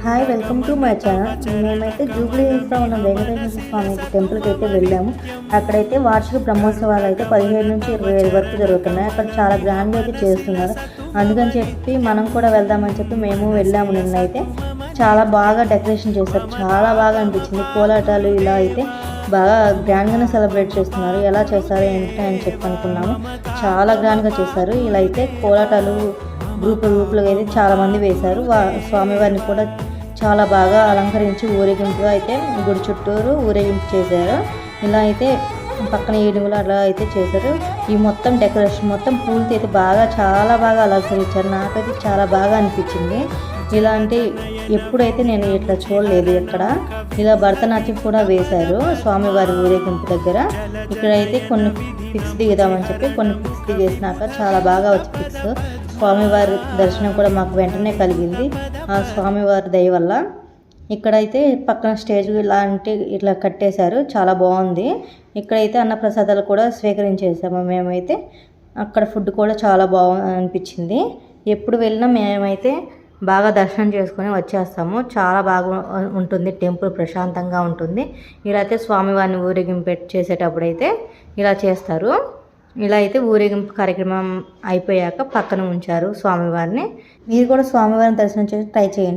Hi, welcome to my channel. మేమైతే Jubilee హిల్స్లో ఉన్న వెంకటేశ్వర స్వామి టెంపుల్కి అయితే వెళ్ళాము. అక్కడైతే వార్షిక బ్రహ్మోత్సవాలు అయితే 15 నుంచి 25 వరకు జరుగుతున్నాయి. అక్కడ చాలా గ్రాండ్గా అయితే చేస్తున్నారు. అందుకని చెప్పి మనం కూడా వెళ్దామని చెప్పి మేము వెళ్ళాము. నిన్నైతే చాలా బాగా డెకరేషన్ చేశారు, చాలా బాగా అనిపించింది. కోలాటాలు ఇలా అయితే బాగా గ్రాండ్గానే సెలబ్రేట్ చేస్తున్నారు. ఎలా చేస్తారు ఏంటి అని చెప్పి అనుకున్నాము. చాలా గ్రాండ్గా చేశారు. ఇలా అయితే కోలాటాలు గ్రూపులుగా అయితే చాలామంది వేశారు. స్వామివారిని కూడా చాలా బాగా అలంకరించి ఊరేగింపుగా అయితే గుడి చుట్టూరు ఊరేగింపు చేశారు. ఇలా అయితే పక్కన ఏనుగులు అలా అయితే చేశారు. ఈ మొత్తం డెకరేషన్ మొత్తం పూలతో అయితే చాలా బాగా అలంకరించారు. నాకైతే చాలా బాగా అనిపించింది. ఇలాంటి ఎప్పుడైతే నేను ఇట్లా చూడలేదు ఎక్కడ. ఇలా భరతనాట్యం కూడా వేశారు స్వామివారి ఊరేగింపు దగ్గర. ఇక్కడైతే కొన్ని పిక్స్ దిగుదామని చెప్పి కొన్ని పిక్స్ దిగేసినాక చాలా బాగా వచ్చి పిక్స్. స్వామివారి దర్శనం కూడా మాకు వెంటనే కలిగింది ఆ స్వామివారి దయ వల్ల. ఇక్కడైతే పక్కన స్టేజ్ ఇట్లా కట్టేశారు, చాలా బాగుంది. ఇక్కడైతే అన్నప్రసాదాలు కూడా స్వీకరించేసాము మేమైతే. అక్కడ ఫుడ్ కూడా చాలా అనిపించింది. ఎప్పుడు వెళ్ళినా మేమైతే బాగా దర్శనం చేసుకొని వచ్చేస్తాము. చాలా బాగా ఉంటుంది టెంపుల్, ప్రశాంతంగా ఉంటుంది. ఇలా అయితే స్వామివారిని ఊరేగింపు చేసేటప్పుడు అయితే ఇలా చేస్తారు. ఇలా అయితే ఊరేగింపు కార్యక్రమం అయిపోయాక పక్కన ఉంచారు స్వామివారిని. మీరు కూడా స్వామివారిని దర్శనం చేసి ట్రై చేయండి.